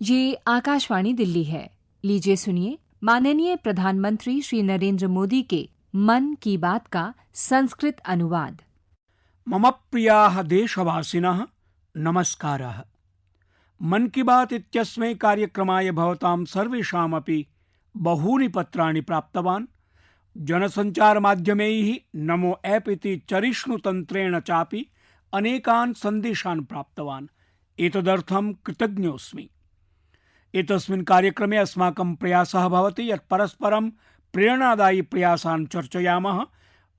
ये आकाशवाणी दिल्ली है। लीजिए सुनिए माननीय प्रधानमंत्री श्री नरेंद्र मोदी के मन की बात का संस्कृत अनुवाद। मम प्रियाः देशवासिनः नमस्कारः। मन की बात इत्यस्मै कार्यक्रमाय भवतां सर्वेषामपि बहूनि पत्राणि प्राप्तवान्। जनसञ्चारमाध्यमैः नमो ऐप् इति चरिष्णुतन्त्रेण चापि अनेकान् सन्देशान् प्राप्तवान्। एतदर्थं कृतज्ञोऽस्मि। एतस्मिन् कार्यक्रमे अस्माकं प्रयासः भवति यत् परस्परं प्रेरणादायी प्रयासान् चर्चयामः,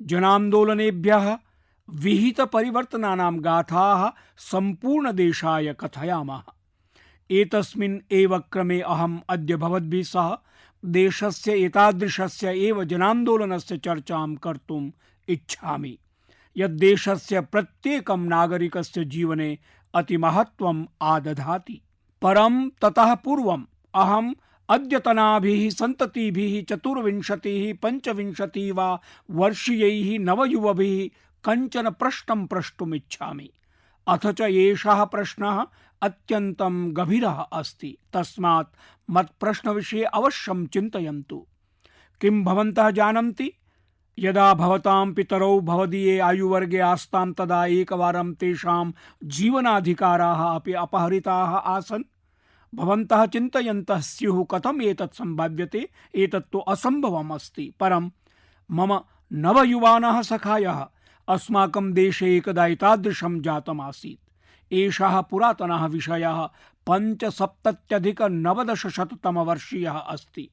जनान्दोलनेभ्यः विहित परिवर्तनानां गाथाः सम्पूर्ण देशाय कथयामः। एतस्मिन् एव क्रमे अहम् अद्य भवद्भिः सह देशस्य एतादृशस्य एव जनान्दोलनस्य चर्चां कर्तुम् इच्छामि, यत् देशस्य प्रत्येकं नागरिकस्य जीवने अतिमहत्त्वम् आदधाति। परं ततः पूर्वम् अहम् अद्यतनाभिः सन्ततिभिः 24-25 वा वर्षीयैः नवयुवभिः कञ्चन प्रश्नं प्रष्टुमिच्छामि। अथ च एषः प्रश्नः अत्यन्तं गभीरः अस्ति, तस्मात् मत्प्रश्नविषये अवश्यं चिन्तयन्तु। किं भवन्तः जानन्ति, यदा भवतां पितरौ भवदीये आयुवर्गे आस्तां तदा एकवारं तेषां जीवनाधिकाराः अपि अपहरिताः आसन्। भवन्तः चिन्तयन्तः स्युः कथम् एतत् सम्भाव्यते, एतत् तु असम्भवम् अस्ति। परं मम नवयुवानः सखायः अस्माकं देशे एकदा एतादृशं जातमासीत्। एषः पुरातनः विषयः 75-90-तमवर्षीयः अस्ति।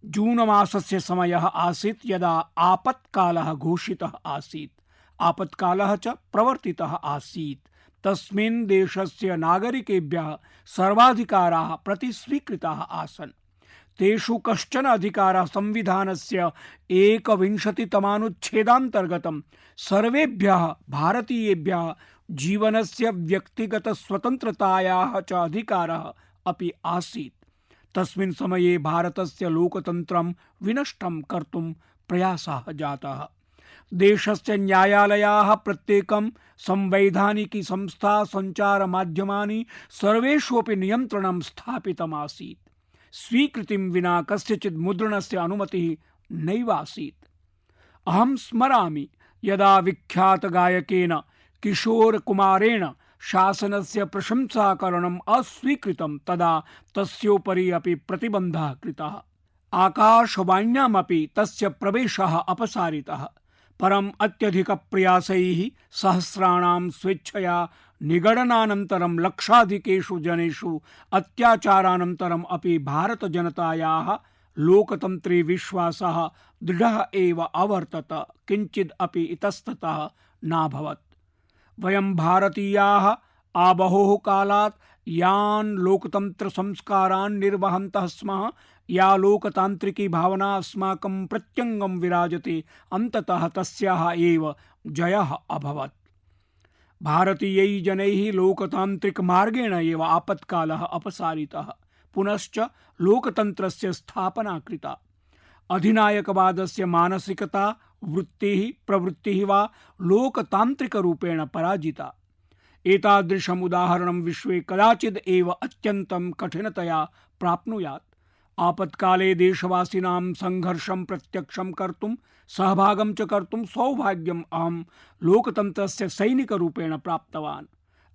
जून मासस्य समयः आसीत् यदा आपत्कालः घोषितः आसीत्। आपत्कालः च प्रवर्तितः आसीत्। तस्मिन् देशस्य नागरिकेभ्यः सर्वाधिकाराः प्रतिस्वीकृताः आसन्। तेषु कश्चन अधिकारः संविधानस्य 21तमानुच्छेदान्तर्गतं सर्वेभ्यः भारतीयेभ्यः जीवनस्य व्यक्तिगतस्वतन्त्रतायाः च अधिकारः अपि आसीत्। तस्मिन् समये भारतस्य लोकतन्त्रं विनष्टं कर्तुं प्रयासः जातः। देशस्य न्यायालयाः, प्रत्येकं संवैधानिकी संस्था, सञ्चारमाध्यमानि सर्वेषु अपि नियन्त्रणं स्थापितमासीत्। स्वीकृतिं विना कस्यचित् मुद्रणस्य अनुमतिः नैवासीत्। अहं स्मरामि यदा विख्यातगायकेन किशोरकुमारेण शासनस्य प्रशंसाकरणम् अस्वीकृतं, तदा तस्योपरि अपि प्रतिबन्धः कृतः। आकाशवाण्यामपि तस्य प्रवेशः अपसारितः। परम् अत्यधिकप्रयासैः सहस्राणां स्वेच्छया निगडनानन्तरं लक्षाधिकेषु जनेषु अत्याचारानन्तरम् अपि भारतजनतायाः लोकतन्त्रे विश्वासः दृढः एव अवर्तत, किञ्चिद् अपि इतस्ततः नाभवत्। वयं भारतीयाः आबहोः कालात् यान् लोकतन्त्र संस्कारान् निर्वहन्तः स्मः, या लोकतान्त्रिकी भावना अस्माकं प्रत्यङ्गं विराजते, अन्ततः तस्याः एव जयः अभवत्। भारतीयैः जनैः लोकतान्त्रिक मार्गेण एव आपत्कालः अपसारितः, पुनश्च लोकतन्त्रस्य स्थापना कृता। अधिनायकवादस्य मानसिकता, वृत्तिः, प्रवृत्तिः वा लोकतान्त्रिकरूपेण पराजिता। एतादृशम् उदाहरणं विश्वे कदाचिद् एव अत्यन्तं कठिनतया प्राप्नुयात्। आपत्काले देशवासिनां संघर्षं प्रत्यक्षं कर्तुं, सहभागं च कर्तुं सौभाग्यम् अहं लोकतन्त्रस्य सैनिकरूपेण प्राप्तवान्।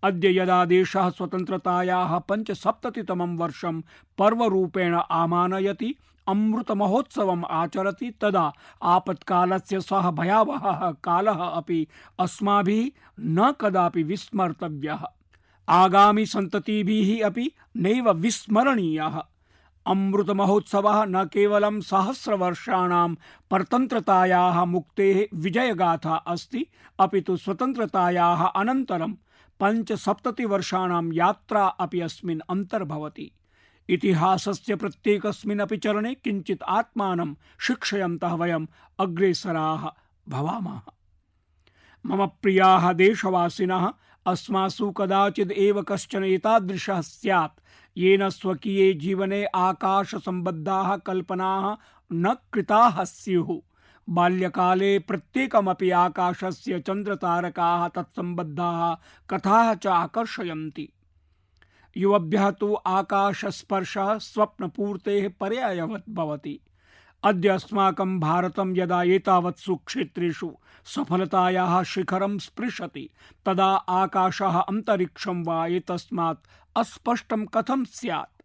अद्य यदा देशः स्वतन्त्रतायाः 75तमं वर्षं पर्वरूपेण आमानयति, अमृतमहोत्सवम् आचरति, तदा आपत्कालस्य सः भयावहः कालः अपि अस्माभिः न कदापि विस्मर्तव्यः। आगामि सन्ततिभिः अपि नैव विस्मरणीयः। अमृतमहोत्सवः न केवलं सहस्रवर्षाणां परतन्त्रतायाः मुक्तेः विजयगाथा अस्ति, अपि तु स्वतन्त्रतायाः अनन्तरं 75 वर्षाणां यात्रा अपि अस्मिन् अन्तर्भवति। इतिहासस्य प्रत्येकस्मिन् अपि चरणे किञ्चित् आत्मानं शिक्षयन्तः वयम् अग्रेसराः भवामः। मम प्रियाः देशवासिनः, अस्मासु कदाचिद् एव कश्चन एतादृशः स्यात् येन स्वकीये जीवने आकाशसम्बद्धाः कल्पनाः न कृताः स्युः। बाल्यकाले प्रत्येकमपि आकाशस्य चन्द्रतारकाः, तत्सम्बद्धाः कथाः च आकर्षयन्ति। युवभ्यः तु आकाशस्पर्शः स्वप्नपूर्तेः पर्यायवत् भवति। अद्य अस्माकं भारतं यदा एतावत्सु क्षेत्रेषु सफलतायाः शिखरं स्पृशति तदा आकाशः अन्तरिक्षं वा एतस्मात् अस्पष्टं कथं स्यात्।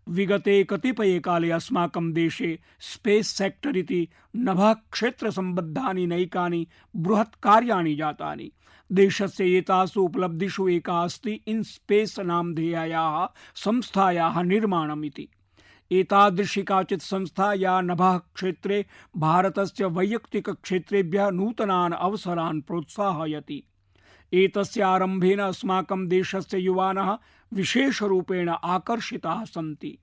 विगते कतिपये काले अस्माकं देशे स्पेस सेक्टर इति नभः क्षेत्र संबद्धानि नैकानि बृहत् कार्याणि जातानि। देशस्य एतासु उपलब्धिषु एका अस्ति इन स्पेस नामधेयायाः संस्थायाः निर्माणम् इति। एतादृशी काचित् संस्था या नभः क्षेत्रे भारतस्य वैयक्तिक क्षेत्रेभ्यः नूतनान् अवसरान् प्रोत्साहयति। एतस्य आरम्भेन अस्माकं देशस्य युवानः विशेषरूपेण आकर्षिताः सन्ति।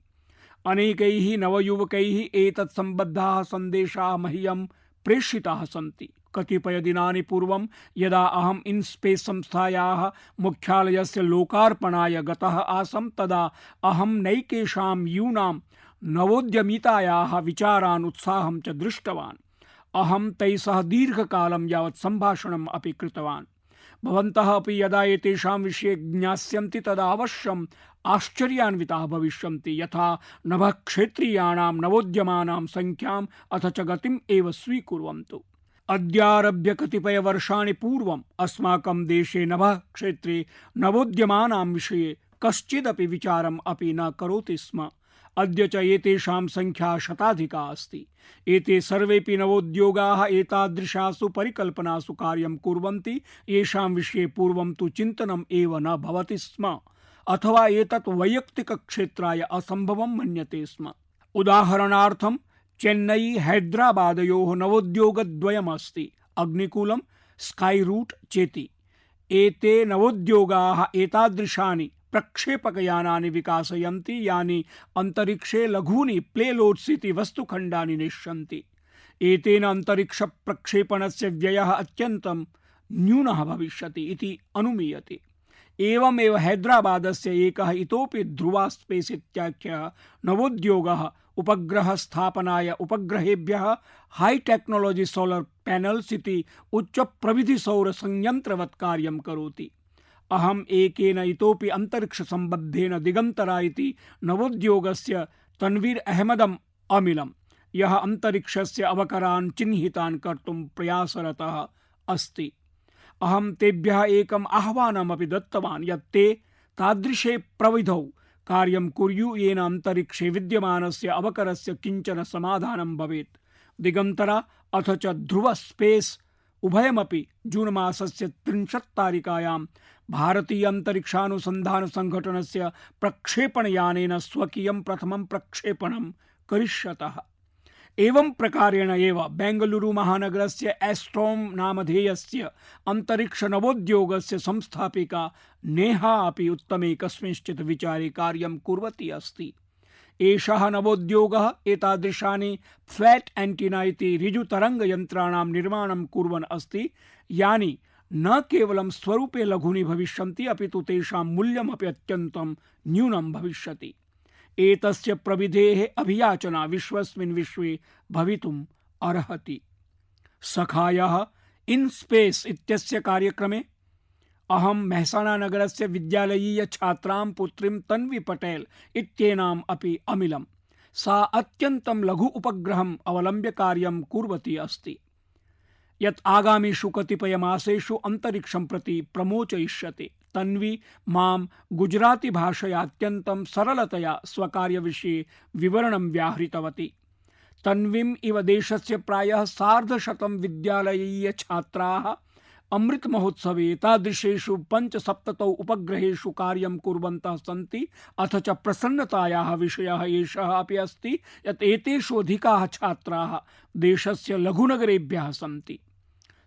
अनेकैः नवयुवकैः एतत् सम्बद्धाः सन्देशाः मह्यं प्रेषिताः सन्ति। कतिपयदिनानि पूर्वं यदा अहम् इन्स्पेस संस्थायाः मुख्यालयस्य लोकार्पणाय गतः आसम् तदा अहं नैकेषां यूनां नवोद्यमितायाः विचारान् उत्साहं च दृष्टवान्। अहं तैः सह दीर्घकालं यावत् सम्भाषणम् अपि कृतवान्। भवन्तः अपि यदा एतेषां विषये ज्ञास्यन्ति तदा अवश्यम् आश्चर्यान्विताः भविष्यन्ति। यथा नभःक्षेत्रीयाणां नवोद्यमानां संख्याम् अथ च गतिम् एव स्वीकुर्वन्तु। अद्यारभ्य कतिपयवर्षाणि पूर्वम् अस्माकं देशे नभःक्षेत्रे नवोद्यमानां विषये कश्चिदपि विचारम् अपि न करोति स्म। अद्य च एतेषां संख्या शताधिका अस्ति। एते सर्वेपि नवोद्योगाः एतादृशासु परिकल्पनासु कार्यं कुर्वन्ति येषां विषये पूर्वं तु चिन्तनम् एव न भवति स्म अथवा एतत् वैयक्तिकक्षेत्राय असम्भवं मन्यते स्म। उदाहरणार्थं चेन्नई हैदराबादयोः नवोद्योगद्वयमस्ति, अग्निकुलं स्काई रूट चेति। एते नवोद्योगाः एतादृशानि प्रक्षेपकयानानि विकासयन्ति यानि अन्तरिक्षे लघूनि प्लेलोड्स् इति वस्तुखण्डानि नेष्यन्ति। एतेन अन्तरिक्षप्रक्षेपणस्य व्ययः अत्यन्तं न्यूनः भविष्यति इति अनुमीयते। एवमेव हैदराबादस्य एकः इतोपि ध्रुवा स्पेस इत्याख्यः नवोद्योगः उपग्रहस्थापनाय उपग्रहेभ्यः हाई टेक्नोलॉजी सोलर पैनल्स् इति उच्चप्रविधिसौरसंयन्त्रवत् कार्यं करोति। अहम् एकेन इतोपि अन्तरिक्षसम्बद्धेन दिगन्तरा इति नवोद्योगस्य तन्वीर अहमदम् अमिलम्, यः अन्तरिक्षस्य अवकरान् चिह्नितान् कर्तुं प्रयासरतः अस्ति। अहं तेभ्यः एकम् आह्वानमपि दत्तवान् यत् ते तादृशे प्रविधौ कार्यं कुर्युः येन अन्तरिक्षे विद्यमानस्य अवकरस्य किञ्चन समाधानं भवेत्। दिगन्तरा अथ च ध्रुव स्पेस उभयमपि जून मासस्य 30 तारिकायां भारतीय अंतरिक्षानुसंधान संघटनस्य प्रक्षेपणयानेन स्वकीयं प्रथमं प्रक्षेपणं करिष्यतः। एवं प्रकारेण एव बेंगलुरु महानगरस्य एस्ट्रोम नामधेयस्य अंतरिक्ष नवोद्योगस्य संस्थापिका नेहा अपि उत्तमे कस्मिंश्चित् विचारे कार्यं कुर्वती अस्ति। एषः नवोद्योगः एतादृशानि फ्लैट एंटीना इति ऋजुतरङ्गयन्त्राणां निर्माणं कुर्वन् अस्ति, यानि न केवलं स्वरूपे लघूनि भविष्यन्ति अपितु तेषां मूल्यमपि अत्यन्तं न्यूनं भविष्यति। एतस्य प्रविधेः अभियाचना विश्वस्मिन् विश्वे भवितुम् अर्हति। सखायः इन स्पेस इत्यस्य कार्यक्रमे अहं मेहसाणा नगरस्य विद्यालयीय छात्रां पुत्रीं तन्वी पटेल इत्येनाम् अपि अमिलम्। सा अत्यन्तं लघु उपग्रहम् अवलम्ब्य कार्यं कुर्वती अस्ति, यत् आगामिषु कतिपयमासेषु अन्तरिक्षं प्रति प्रमोचयिष्यते। तन्वी मां गुजराती भाषया अत्यन्तं सरलतया स्वकार्यविषये विवरणं व्याहृतवती। तन्वीम् इव देशस्य प्रायः 150 विद्यालयीय छात्राः अमृत महोत्सवे एतादृशेषु 5-7 उपग्रहेषु कार्यं कुर्वन्तः सन्ति। अथ च प्रसन्नतायाः विषयः एषः अपि अस्ति यत् एतेषु अधिकाः छात्राः देशस्य लघुनगरेभ्यः सन्ति।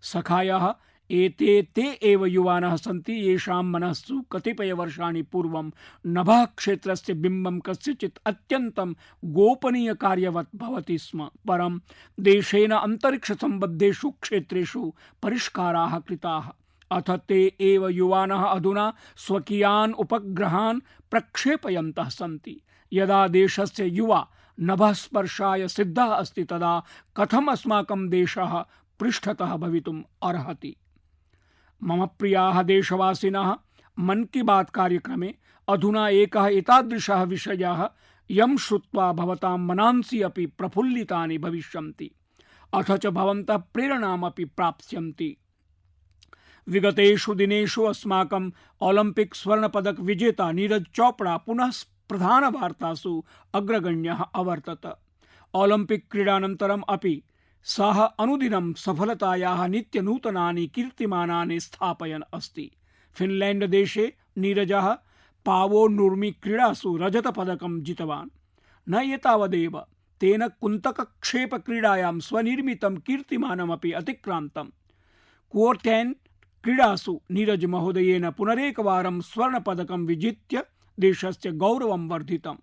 सखायः एते ते एव युवानः सन्ति येषां मनस्सु कतिपयवर्षाणि पूर्वं नभः क्षेत्रस्य बिम्बं कस्यचित् अत्यन्तं गोपनीयकार्यवत् भवति स्म। परं देशेन अन्तरिक्षसम्बद्धेषु क्षेत्रेषु परिष्काराः कृताः। अथ ते एव युवानः अधुना स्वकीयान् उपग्रहान् प्रक्षेपयन्तः सन्ति। यदा देशस्य युवा नभःस्पर्शाय सिद्धः अस्ति तदा कथम् अस्माकं देशः पृष्ठतः भवितुम् अर्हति। मम प्रियाः देशवासिनः, मन की बात कार्यक्रमे अधुना एकः एतादृशः विषयः यं श्रुत्वा भवतां मनांसि अपि प्रफुल्लितानि भविष्यन्ति, अथ च भवन्तः प्रेरणामपि प्राप्स्यन्ति। विगतेषु दिनेषु अस्माकं ओलंपिक स्वर्णपदक विजेता नीरज चोपड़ा पुनः प्रधानवार्तासु अग्रगण्यः अवर्तत। ओलंपिक क्रीडानन्तरम् अपि सः अनुदिनं सफलतायाः नित्यनूतनानि कीर्तिमानानि स्थापयन् अस्ति। फिनलैंड देशे नीरजः पावो नूर्मी क्रीडासु रजतपदकं जितवान्। न एतावदेव, तेन कुन्तकक्षेप क्रीडायां स्वनिर्मितं कीर्तिमानमपि अतिक्रान्तम्। क्वोर्टेन् क्रीडासु नीरज महोदयेन पुनरेकवारं स्वर्णपदकं विजित्य देशस्य गौरवं वर्धितम्।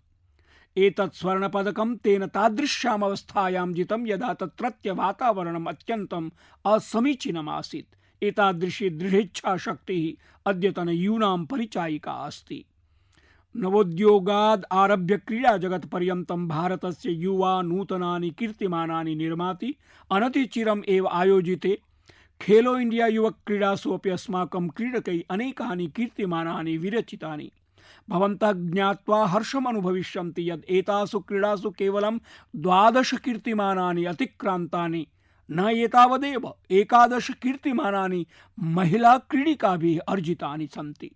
एतत् स्वर्णपदकं तेन तादृश्यामवस्थायां जितं यदा तत्रत्य वातावरणम् अत्यन्तम् असमीचीनम् आसीत्। एतादृशी दृढेच्छाशक्तिः अद्यतन यूनां परिचायिका अस्ति। नवोद्योगाद् आरभ्य क्रीडा जगत् पर्यन्तं भारतस्य युवा नूतनानि कीर्तिमानानि निर्माति। अनतिचिरम् एव आयोजिते खेलो इंडिया युवक क्रीडासु अपि अस्माकं क्रीडकैः अनेकानि कीर्तिमानानि विरचितानि। भवन्तः ज्ञात्वा हर्षम् अनुभविष्यन्ति यत् एतासु क्रीडासु केवलं 12 कीर्तिमानानि अतिक्रान्तानि। न एतावदेव, 11 कीर्तिमानानि महिला क्रीडिकाभिः अर्जितानि सन्ति।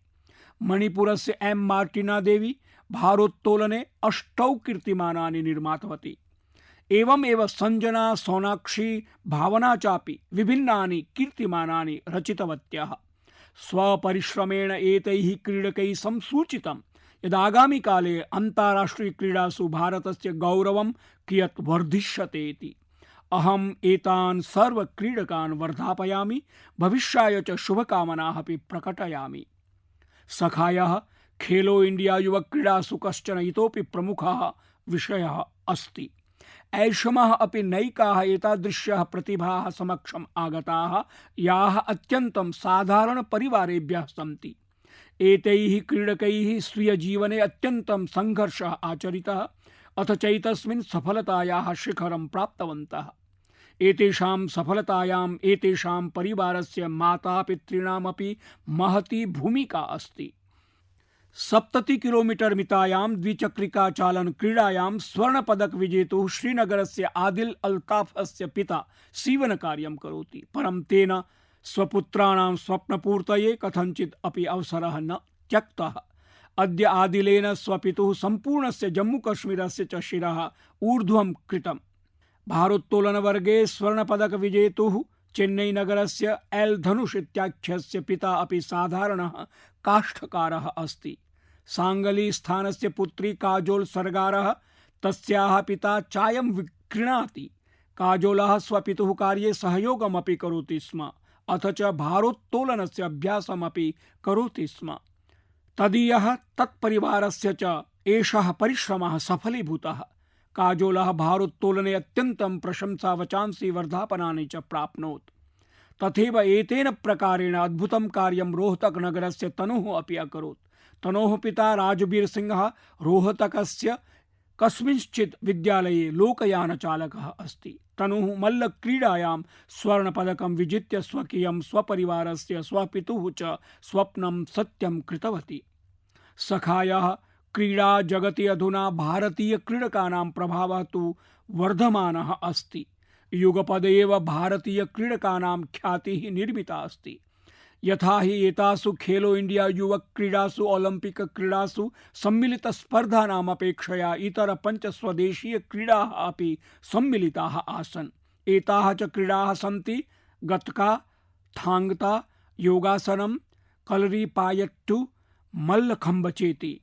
मणिपुरस्य एम मार्टिना देवी भारोत्तोलने 8 कीर्तिमानानि निर्मातवती। एवमेव संजना, सोनाक्षी, भावना चापि विभिन्नानि कीर्तिमानानि रचितवत्यः। स्वपरिश्रमेण एतैः क्रीडकैः संसूचितं यदागामी काले अन्ताराष्ट्रिय क्रीडासु भारतस्य गौरवं कियत् वर्धिष्यते इति। अहम् एतान् सर्व क्रीडकान् वर्धापयामि, भविष्याय च शुभकामनाः अपि प्रकटयामि। सखायः, खेलो इंडिया युवक क्रीडासु कश्चन इतोपि प्रमुखः विषयः अस्ति। ऐषमः अपि नैकाः एतादृश्यः प्रतिभाः समक्षम् आगताः याः अत्यन्तं साधारण परिवारेभ्यः सन्ति। एतैः क्रीडकैः स्वीयजीवने अत्यन्तं संघर्षः आचरितः, अथ चैतस्मिन् सफलतायाः शिखरं प्राप्तवन्तः। एतेषां सफलतायाम् एतेषां परिवारस्य मातापितॄणामपि महती भूमिका अस्ति। 70 किलोमीटर मितायां द्विचक्रिका चालन क्रीडायां स्वर्णपदक विजेतुः श्रीनगरस्य आदिल अल्ताफस्य पिता सीवनकार्यं करोति। परं तेन स्वपुत्राणां स्वप्नपूर्तये कथञ्चित् अपि अवसरः न त्यक्तः। अद्य आदिलेन स्वपितुः सम्पूर्णस्य जम्मूकश्मीरस्य च शिरः ऊर्ध्वं कृतम्। भारोत्तोलनवर्गे स्वर्णपदक विजेतुः चेन्नई नगरस्य एल धनुष इत्याख्यस्य पिता अपि साधारणः काष्ठकारः अस्ति। सांगली स्थानस्य पुत्री काजोल सरगारः तस्याः पिता चायं विक्रीणाति। काजोलः स्वपितुः कार्ये सहयोगमपि करोति स्म, अथ च भारोत्तोलनस्य अभ्यासमपि करोति स्म। तदीयः तत्परिवारस्य च एषः परिश्रमः सफलीभूतः। काजोलः भारोत्तोलने अत्यन्तं प्रशंसावचांसि वर्धापनानि च प्राप्नोत्। तथैव एतेन प्रकारेण अद्भुतं कार्यं रोहतक नगरस्य तनुः अपि अकरोत्। तनोः पिता राजबीर सिंहः रोहतकस्य कस्मिंश्चित् विद्यालये लोकयानचालकः अस्ति। तनुः मल्लक्रीडायां स्वर्णपदकं विजित्य स्वकीयं, स्वपरिवारस्य, स्वपितुः च स्वप्नं सत्यं कृतवती। सखायः, क्रीडा जगति अधुना भारतीय क्रीडकानां प्रभावः तु वर्धमानः अस्ति। युगपदेव भारतीय क्रीडकानां ख्यातिः निर्मिता अस्ति। यथा हि एतासु खेलो इंडिया युवक क्रीडासु ओलंपिक क्रीडासु सम्मिलित स्पर्धानाम् अपेक्षया इतर 5 स्वदेशीय क्रीडाः अपि सम्मिलिताः आसन्। एताः च क्रीडाः सन्ति गतका, थांगता, योगासनं, कलरीपायट्टु, मल्लखम्बचेति।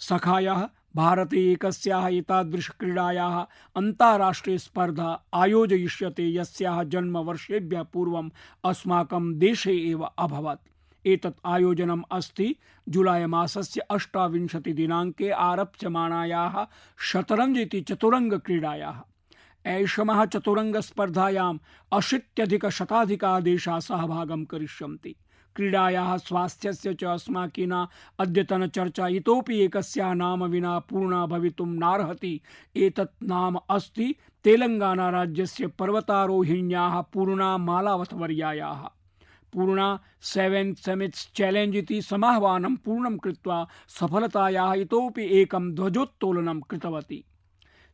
सखायः, भारते एकस्याः एतादृशक्रीडायाः अन्ताराष्ट्रिय स्पर्धा आयोजयिष्यते यस्याः जन्मवर्षेभ्यः पूर्वम् अस्माकं देशे एव अभवत्। एतत् आयोजनम् अस्ति जुलाई मासस्य 28 दिनाङ्के आरप्स्यमाणायाः शतरंज इति चतुरङ्गक्रीडायाः। ऐषमः चतुरङ्गस्पर्धायाम् 80-100 देशाः सहभागं करिष्यन्ति। क्रीडायाः स्वास्थ्यस्य च अस्माकीना अद्यतन चर्चा इतोपि एकस्याः नाम विना पूर्णा भवितुं नार्हति। एतत् नाम अस्ति तेलंगाना राज्यस्य पर्वतारोहिण्याः पूर्णा मालावथवर्यायाः। पूर्णा 7 समिट्स चैलेंज इति समाह्वानं पूर्णं कृत्वा सफलतायाः इतोपि एकं ध्वजोत्तोलनं कृतवती।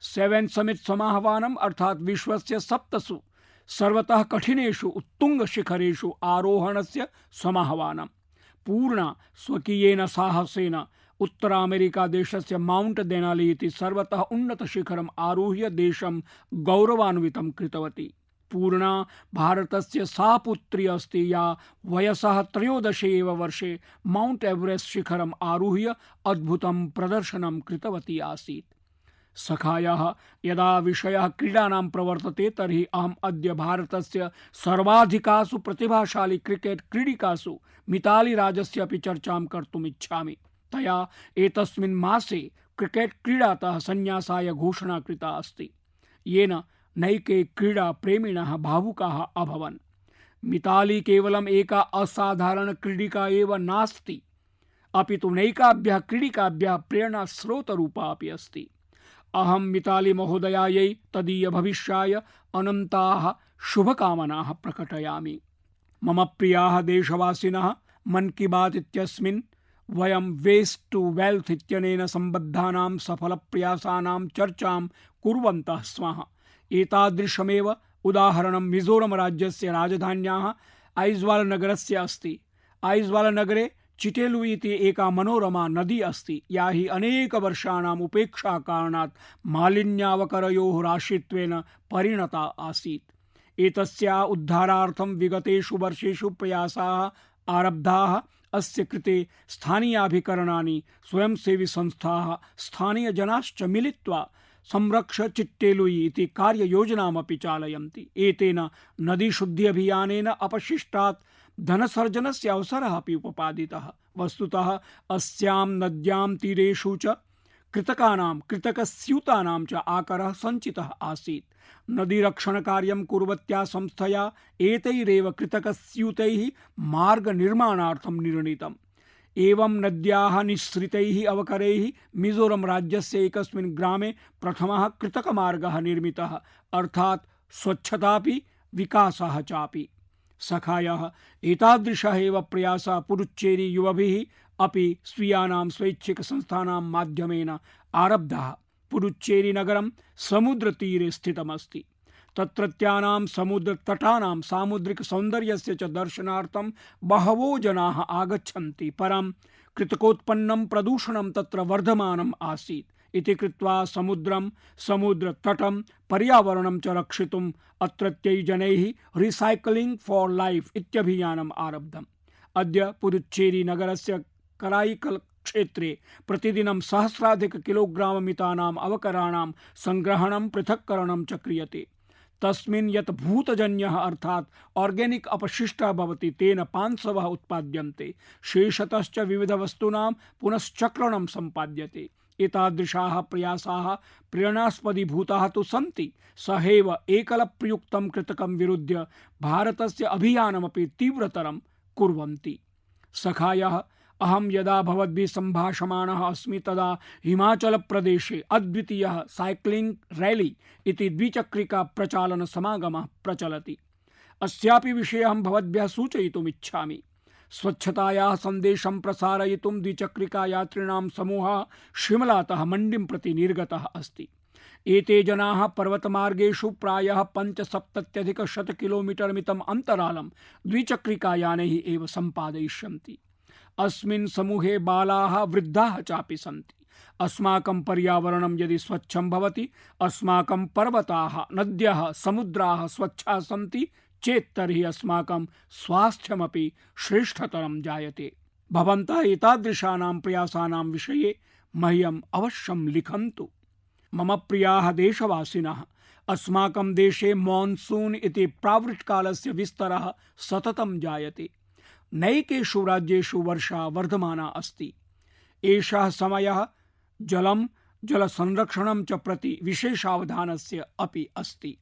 7 समिट् समाह्वानम् अर्थात् विश्वस्य 7 सर्वतः कठिनेषु उत्तुङ्गशिखरेषु आरोहणस्य समाह्वानं। पूर्णा स्वकीयेन साहसेन उत्तर अमेरिका देशस्य माउंट देनाली इति सर्वतः उन्नतशिखरम् आरुह्य देशं गौरवान्वितं कृतवती। पूर्णा भारतस्य सा पुत्री अस्ति या वयसः 13 एव वर्षे माउंट एवरेस्ट शिखरम् आरुह्य अद्भुतं प्रदर्शनं कृतवती आसीत्। सखायाः यदा विषयः क्रीडानां प्रवर्तते तर्हि अहम् अद्य भारतस्य सर्वाधिकासु प्रतिभाशाली क्रिकेट क्रीडिकासु मिताली राजस्य अपि चर्चां कर्तुम् इच्छामि। तया एतस्मिन् मासे क्रिकेट क्रीडातः संन्यासाय घोषणा कृता अस्ति, येन नैके क्रीडा प्रेमिणः भावुकाः अभवन्। मिताली केवलम् एका असाधारण क्रीडिका एव नास्ति, अपितु नैकाभ्यः क्रीडिकाभ्यः प्रेरणास्रोतरूपा अपि अस्ति। अहं मिताली महोदयायै तदीय भविष्याय अनन्ताः शुभकामनाः प्रकटयामि। मम प्रियाः देशवासिनः, मन की बात इत्यस्मिन् वयं वेस्ट टू वेल्थ इत्यनेन सम्बद्धानां सफलप्रयासानां चर्चां कुर्वन्तः स्मः। एतादृशमेव उदाहरणं मिजोरम राज्यस्य राजधान्याः ऐज्वाल नगरस्य अस्ति। ऐज्वाल नगरे चिटेलु इति एका मनोरमा नदी अस्ति, या हि अनेक वर्षाणाम् उपेक्षा कारणात् मालिन्यावकरयोः राशित्वेन परिणता आसीत्। एतस्याः उद्धारार्थं विगतेषु वर्षेषु प्रयासाः आरब्धाः। अस्य कृते स्थानीयाभिकरणानि, स्वयंसेवी संस्थाः, स्थानीयजनाश्च मिलित्वा संरक्ष चिट्टेलुई इति कार्ययोजनामपि चालयन्ति। एतेन नदीशुद्धि अभियानेन अपशिष्टात् धनसर्जनस्य अवसरः अपि उपपादितः। वस्तुतः अस्यां नद्यां तीरेषु च कृतकस्यूतानां च आकरः सञ्चितः आसीत्। नदीरक्षणकार्यं कुर्वत्या संस्थया एतैरेव कृतकस्यूतैः मार्गनिर्माणार्थं निर्णीतम्। एवं नद्याः निःसृतैः अवकरैः मिजोरम राज्यस्य एकस्मिन् ग्रामे प्रथमः कृतकमार्गः निर्मितः, अर्थात् स्वच्छतापि विकासः चापि। सखायः एतादृशः एव प्रयासः पुडुच्चेरी युवभिः अपि स्वीयानां स्वैच्छिकसंस्थानां माध्यमेन आरब्धः। पुडुच्चेरी नगरं समुद्रतीरे स्थितमस्ति। तत्रत्यानां समुद्रतटानां सामुद्रिक सौन्दर्यस्य च दर्शनार्थं बहवो जनाः आगच्छन्ति। परं कृतकोत्पन्नं प्रदूषणं तत्र वर्धमानम् आसीत् इति कृत्वा समुद्रं, समुद्रतटं, पर्यावरणं च रक्षितुम् अत्रत्यैः जनैः रिसाइक्लिंग फॉर लाइफ इत्यभियानम् आरब्धम्। अद्य पुदुच्चेरी नगरस्य कराईकल क्षेत्रे प्रतिदिनं सहस्राधिक किलोग्राम मितानाम् अवकराणां संग्रहणं, पृथक्करणं च क्रियते। तस्मिन् यत् भूतजन्यः अर्थात् ऑर्गेनिक अपशिष्टः भवति तेन पांसवः उत्पाद्यन्ते। शेषतश्च विविधवस्तूनां पुनश्चक्रणं सम्पाद्यते। एतादृशाः प्रयासाः प्रेरणास्पदीभूताः तु सन्ति, सहैव एकलप्रयुक्तं कृतकं विरुद्ध्य भारतस्य अभियानमपि तीव्रतरं कुर्वन्ति। सखायः, अहं यदा भवद्भिः सम्भाषमाणः अस्मि तदा हिमाचलप्रदेशे अद्वितीयः साइक्लिंग रैली इति द्विचक्रिका प्रचालन समागमः प्रचलति। अस्यापि विषये अहं भवद्भ्यः सूचयितुम् इच्छामि। स्वच्छतायाः सन्देशं प्रसारयितुं द्विचक्रिका यात्रिणां समूहः शिमलातः मण्डीं प्रति निर्गतः अस्ति। एते जनाः पर्वतमार्गेषु प्रायः 75,100 किलोमीटर मितम् अन्तरालं द्विचक्रिकायानैः एव सम्पादयिष्यन्ति। अस्मिन् समूहे बालाः, वृद्धाः चापि सन्ति। अस्माकं पर्यावरणं यदि स्वच्छं भवति, अस्माकं पर्वताः, नद्यः, समुद्राः स्वच्छाः सन्ति चेत् तर्हि अस्माकं स्वास्थ्यमपि श्रेष्ठतरं जायते। भवन्तः एतादृशानां प्रयासानां विषये मह्यम् अवश्यं लिखन्तु। मम प्रियाः देशवासिनः, अस्माकं देशे मानसून इति प्रावृट्कालस्य विस्तरः सततं जायते। नैकेषु राज्येषु वर्षा वर्धमाना अस्ति। एषः समयः जलं, जलसंरक्षणं च प्रति विशेषावधानस्य अपि अस्ति।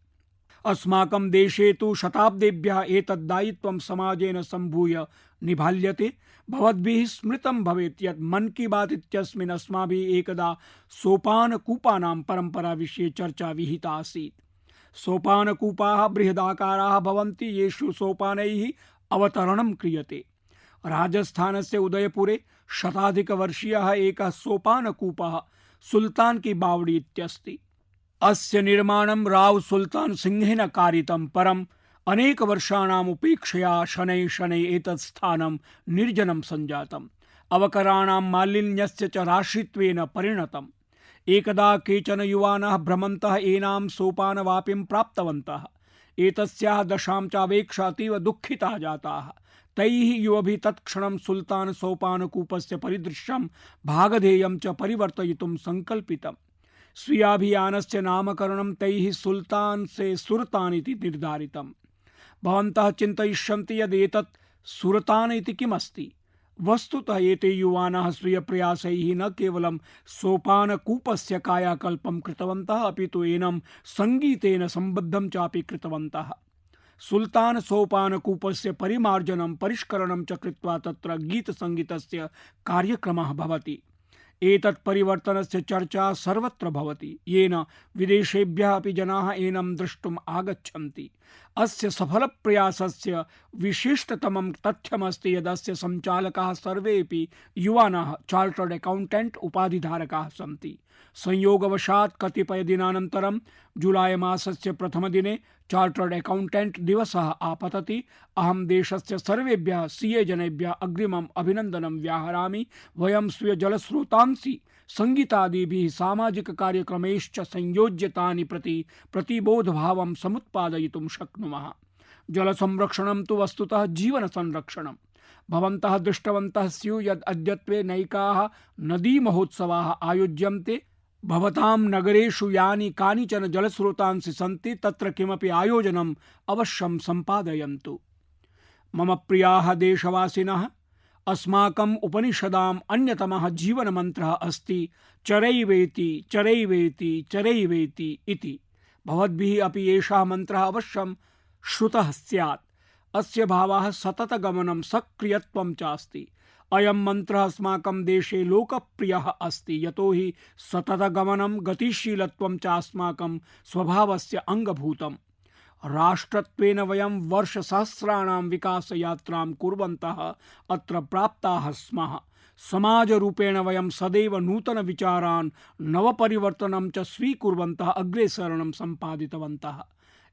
अस्माकं देशे तु शताब्देभ्यः एतत् दायित्वं समाजेन सम्भूय निभाल्यते। भवद्भिः स्मृतं भवेत् यत् मन की बात इत्यस्मिन् अस्माभिः एकदा सोपानकूपानां परम्परा विषये चर्चा विहिता आसीत्। सोपानकूपाः बृहदाकाराः भवन्ति, येषु सोपानैः अवतरणं क्रियते। राजस्थानस्य उदयपुरे शताधिकवर्षीयः एकः सोपानकूपः सुल्तान की बावड़ी इत्यस्ति। अस्य निर्माणं राव सुल्तान सिंहेन कारितं, परम् अनेकवर्षाणाम् उपेक्षया शनैः शनैः एतत् स्थानं निर्जनं सञ्जातम्, अवकराणां मालिन्यस्य च राशित्वेन परिणतम्। एकदा केचन युवानः भ्रमन्तः एनां सोपानवापिं प्राप्तवन्तः। एतस्याः दशां चावेक्ष्य अतीव दुःखिताः जाताः। तैः युवभिः तत्क्षणं सुल्तान सोपानकूपस्य परिदृश्यं भागधेयं च परिवर्तयितुं सङ्कल्पितम्। स्वीयाभियानस्य नामकरणं तैः सुल्तान से सुरतान इति निर्धारितम्। भवन्तः चिन्तयिष्यन्ति यद् एतत् सुरतान इति किमस्ति। वस्तुतः एते युवानः स्वीयप्रयासैः न केवलं सोपानकूपस्य कायाकल्पं कृतवन्तः, अपि तु एनं सङ्गीतेन सम्बद्धं चापि कृतवन्तः। सुल्तान सोपानकूपस्य परिमार्जनं परिष्करणं च कृत्वा तत्र गीतसङ्गीतस्य कार्यक्रमः भवति। एतत् परिवर्तनस्य चर्चा सर्वत्र भवति, येन विदेशेभ्यः अपि जनाः एनं द्रष्टुम् आगच्छन्ति। अस्य सफलप्रयासस्य विशिष्टतमं तथ्यमस्ति यदस्य सञ्चालकाः सर्वेपि युवानः चार्टर्ड अकाउण्टेण्ट् उपाधिधारकाः सन्ति। संयोगवशात् कतिपयदिनानन्तरं जुलाई मासस्य प्रथमदिने चार्टर्ड अकाउण्टेण्ट् दिवसः आपतति। अहं देशस्य सर्वेभ्यः सीए जनेभ्यः अग्रिमम् अभिनन्दनं व्याहरामि। वयं स्वीयजलस्रोतांसि संगीतादिभिः सामाजिककार्यक्रमैश्च संयोज्यतानि प्रति प्रतिबोधभावं समुत्पादयितुं शक्नुमः। जलसंरक्षणं तु वस्तुतः जीवनसंरक्षणम्। भवन्तः दृष्टवन्तः स्युः यद् अद्यत्वे नैकाः नदीमहोत्सवाः आयोज्यन्ते। भवतां नगरेषु यानि कानिचन जलस्रोतांसि सन्ति तत्र किमपि आयोजनम् अवश्यं सम्पादयन्तु। मम प्रियाः देशवासिनः, अस्माकम् उपनिषदाम् अन्यतमः जीवनमन्त्रः अस्ति चरैवेति चरैवेति चरैवेति इति। भवद्भिः अपि एषः मन्त्रः अवश्यं श्रुतः स्यात्। अस्य भावः सततगमनं सक्रियत्वं च अस्ति। अयं मन्त्रः अस्माकं देशे लोकप्रियः अस्ति, यतोहि सततगमनं गतिशीलत्वं च अस्माकं स्वभावस्य अङ्गभूतम्। राष्ट्रत्वेन वयं वर्षसहस्राणां विकासयात्रां कुर्वन्तः अत्र प्राप्ताः स्मः। समाजरूपेण वयं सदैव नूतनविचारान् नवपरिवर्तनं च स्वीकुर्वन्तः अग्रेसरणं सम्पादितवन्तः।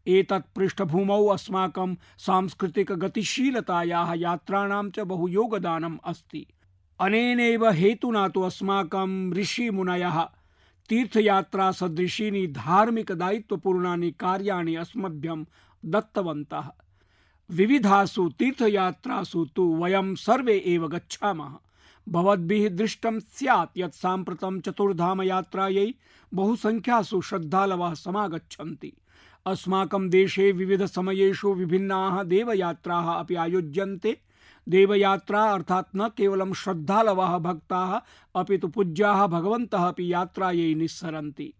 एतत् पृष्ठभूमौ अस्माकं सांस्कृतिकगतिशीलतायाः यात्राणां च बहु योगदानम् अस्ति। अनेनैव हेतुना तु अस्माकं ऋषिमुनयः तीर्थयात्रासदृशीनि धार्मिकदायित्वपूर्णानि कार्याणि अस्मभ्यं दत्तवन्तः। विविधासु तीर्थयात्रासु तु वयं सर्वे एव गच्छामः। भवद्भिः दृष्टं स्यात् यत् साम्प्रतं चतुर्धामयात्रायै बहुसङ्ख्यासु श्रद्धालवः समागच्छन्ति। अस्माकं देशे विविधसमयेषु विभिन्नाः देवयात्राः अपि आयोज्यन्ते। देवयात्रा अर्थात् न केवलं श्रद्धालवः भक्ताः अपि तु पूज्याः भगवन्तः अपि यात्रायै निस्सरन्ति।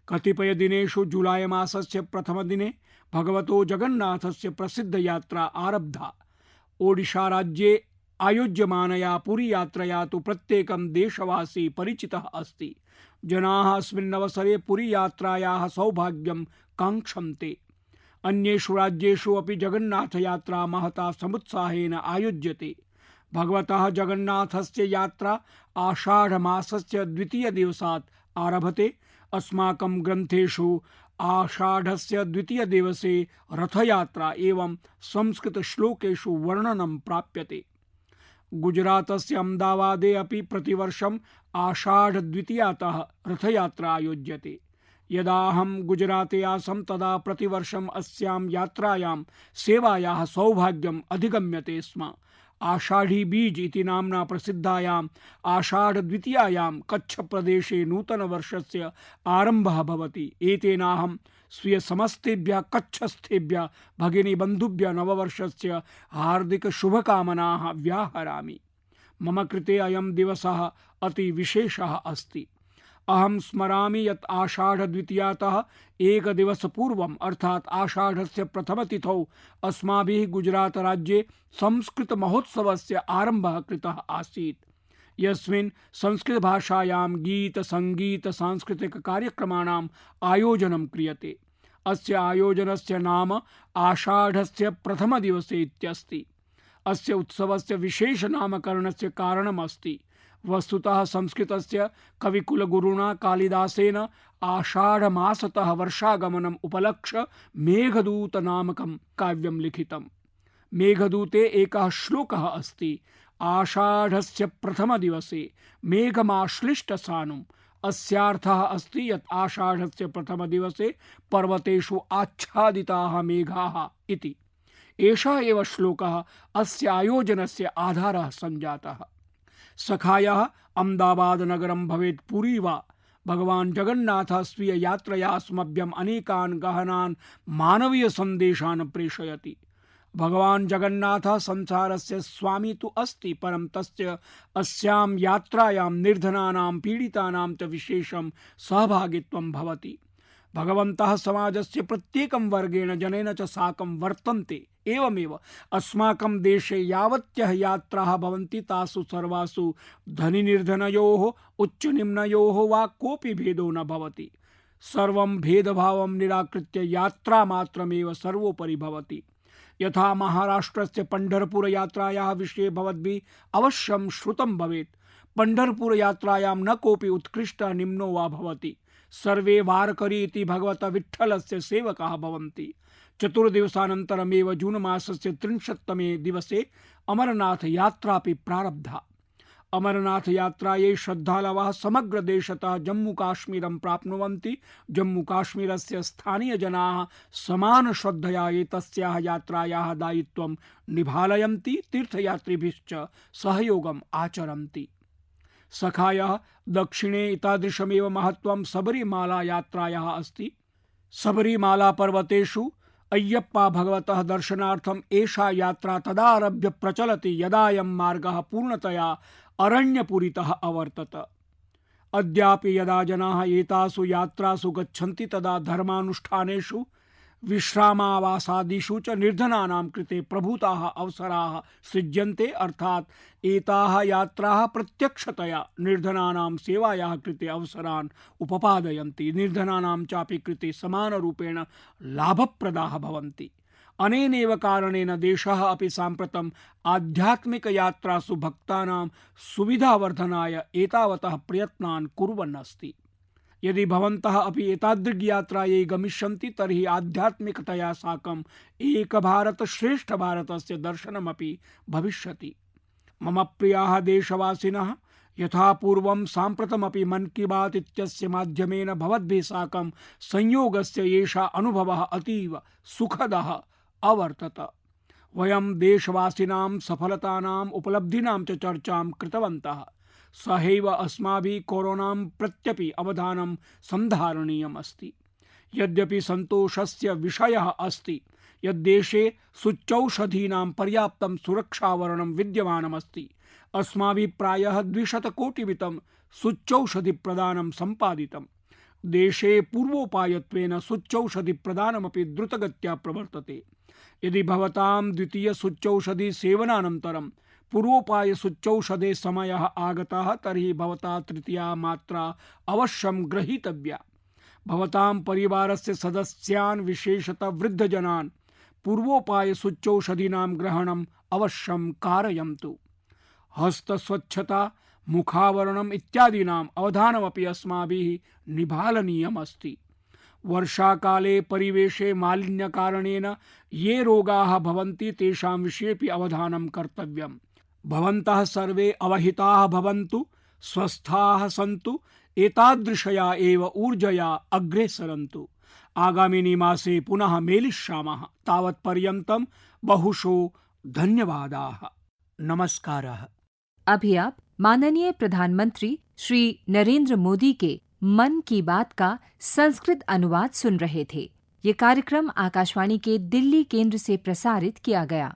कतिपयदिनेषु जुलाई मासस्य प्रथमदिने भगवतो जगन्नाथस्य प्रसिद्धयात्रा आरब्धा। ओडिशाराज्ये आयोज्यमानया पुरीयात्रया तु प्रत्येकं देशवासी परिचितः अस्ति। जनाः अस्मिन्नवसरे पुरीयात्रायाः सौभाग्यं काङ्क्षन्ते। अन्येषु राज्येषु अपि जगन्नाथयात्रा महता समुत्साहेन आयोज्यते। भगवतः जगन्नाथस्य यात्रा आषाढमासस्य द्वितीयदिवसात् आरभते। अस्माकं ग्रन्थेषु आषाढस्य द्वितीयदिवसे रथयात्रा एवं संस्कृतश्लोकेषु वर्णनं प्राप्यते। गुजरातस्य अहमदाबादे अपि प्रतिवर्षम् आषाढद्वितीयातः रथयात्रा आयोज्यते। यदा अहं गुजराते आसं तदा प्रतिवर्षम् अस्यां यात्रायां सेवायाः सौभाग्यम् अधिगम्यते स्म। आषाढ़ी बीज इति नाम्ना प्रसिद्धायाम् आषाढद्वितीयायां कच्छप्रदेशे नूतनवर्षस्य आरम्भः भवति। एतेनाहं स्वीयसमस्तेभ्यः कच्छस्थेभ्यः भगिनीबन्धुभ्यः नववर्षस्य हार्दिकशुभकामनाः व्याहरामि। मम कृते अयं दिवसः अति विशेषः अस्ति। अहं स्मरामि यत् आषाढद्वितीयातः एकदिवसपूर्वम् अर्थात् आषाढस्य प्रथमतिथौ अस्माभिः गुजरातराज्ये संस्कृतमहोत्सवस्य आरम्भः कृतः आसीत्, यस्मिन् संस्कृतभाषायां गीतसङ्गीतसांस्कृतिककार्यक्रमाणाम् आयोजनं क्रियते। अस्य आयोजनस्य नाम आषाढस्य प्रथमदिवसे इत्यस्ति। अस्य उत्सवस्य विशेष नामकरणस्य कारणम् अस्ति। वस्तुतः संस्कृतस्य कविकुलगुरुणा कालिदासेन आषाढमासतः वर्षागमनम् उपलक्ष्य मेघदूत नामकं काव्यं लिखितम्। मेघदूते एकः श्लोकः अस्ति। आषाढस्य प्रथमदिवसे मेघमाश्लिष्टसानुम्। अस्यार्थः अस्ति यत् आषाढस्य प्रथमदिवसे पर्वतेषु आच्छादिताः मेघाः इति। एषः एव श्लोकः अस्य आयोजनस्य आधारः सञ्जातः। सखायः अहमदाबाद नगरं भवेत् पुरी वा, भगवान् जगन्नाथः स्वीय यात्रया अस्मभ्यम् अनेकान् गहनान् मानवीय सन्देशान् प्रेषयति। भगवान् जगन्नाथः संसारस्य स्वामी तु अस्ति, परं तस्य अस्यां यात्रायां निर्धनानां पीडितानां च विशेषं सहभागित्वं भवति। भगवन्तः समाजस्य प्रत्येकं वर्गेण जनेन च साकं वर्तन्ते। एवमेव अस्माकं देशे यावत्यः यात्राः भवन्ति तासु सर्वासु धनीनिर्धनयोः उच्चनिम्नयोः वा कोऽपि भेदो न भवति। सर्वं भेदभावं निराकृत्य यात्रा मात्रमेव सर्वोपरि भवति। यथा महाराष्ट्रस्य पंढरपुर यात्रायाः विषये भवद्भिः अवश्यं श्रुतं भवेत्। पंढरपुर यात्रायां न कोऽपि उत्कृष्टः निम्नो वा भवति। सर्वे वारकरी इति भगवतः विठ्ठलस्य सेवकाः भवन्ति। चतुर्दिवसानन्तरमेव जून मासस्य 30तमे दिवसे अमरनाथ यात्रापि प्रारब्धा। अमरनाथ यात्रायै श्रद्धालवः समग्र देशतः जम्मू काश्मीरं प्राप्नुवन्ति। जम्मू काश्मीरस्य स्थानीयजनाः समान श्रद्धया एतस्याः यात्रायाः दायित्वं निभालयन्ति, तीर्थयात्रिभिश्च सहयोगम् आचरन्ति। सखायः दक्षिणे एतादृशमेव महत्त्वं सबरीमाला यात्रायाः अस्ति। सबरीमाला पर्वतेषु अय्यप्पा भगवतः दर्शनार्थम् एषा यात्रा तदा आरभ्य प्रचलति यदायं मार्गः पूर्णतया अरण्यपुरीतः अवर्तत। अद्यापि यदा जनाः एतासु यात्रासु गच्छन्ति तदा धर्मानुष्ठानेषु विश्रामावासादिषु च निर्धनानां कृते प्रभूताः अवसराः सृज्यन्ते। अर्थात् एताः यात्राः प्रत्यक्षतया निर्धनानां सेवायाः कृते अवसरान् उपपादयन्ति। निर्धनानां चापि कृते समानरूपेण लाभप्रदाः भवन्ति। अनेनैव कारणेन देशः अपि साम्प्रतम् आध्यात्मिकयात्रासु भक्तानां सुविधावर्धनाय एतावतः प्रयत्नान् कुर्वन् अस्ति। यदि भवन्तः अपि एतादृग्यात्रायै गमिष्यन्ति तर्हि आध्यात्मिकतया साकम् एक भारत श्रेष्ठ भारतस्य दर्शनमपि भविष्यति। मम प्रियाः देशवासिनः, यथा पूर्वं साम्प्रतमपि मन की बात इत्यस्य माध्यमेन भवद्भिः साकं संयोगस्य एषः अनुभवः अतीव सुखदः अवर्तत। वयं देशवासिनां सफलतानाम् उपलब्धीनां च चर्चां कृतवन्तः। सहैव अस्माभिः कोरोनां प्रत्यपि अवधानं सन्धारणीयम् अस्ति। यद्यपि सन्तोषस्य विषयः अस्ति यद्देशे सूच्यौषधीनां पर्याप्तं सुरक्षावरणं विद्यमानमस्ति। अस्माभिः प्रायः 200 कोटिमितं सूच्यौषधिप्रदानं सम्पादितम्। देशे पूर्वोपायत्वेन सूच्यौषधिप्रदानमपि द्रुतगत्या प्रवर्तते। यदि भवतां द्वितीय सूच्यौषधि सेवनानन्तरं पूर्वोपाय सूच्यौषधे समयः आगतः तर्हि भवता तृतीया मात्रा अवश्यं ग्रहीतव्या। भवतां परिवारस्य सदस्यान्, विशेषतः वृद्धजनान् पूर्वोपाय सूच्यौषधीनां ग्रहणम् अवश्यं कारयन्तु। हस्तस्वच्छता, मुखावरणम् इत्यादीनाम् अवधानमपि अस्माभिः निभालनीयम् अस्ति। वर्षाकाले परिवेशे मालिन्यकारणेन ये रोगाः भवन्ति तेषां विषयेपि अवधानं कर्तव्यम्। भवन्तः सर्वे अवहिताः भवन्तु, स्वस्थाः सन्तु, एतादृशया एव ऊर्जया अग्रे सरन्तु। आगामिनि मासे पुनः मेलिष्यामः। तावत्पर्यन्तं बहुशो धन्यवादाः। नमस्कारः। अभी आप माननीय प्रधानमंत्री श्री नरेंद्र मोदी के मन की बात का संस्कृत अनुवाद सुन रहे थे। ये कार्यक्रम आकाशवाणी के दिल्ली केंद्र से प्रसारित किया गया।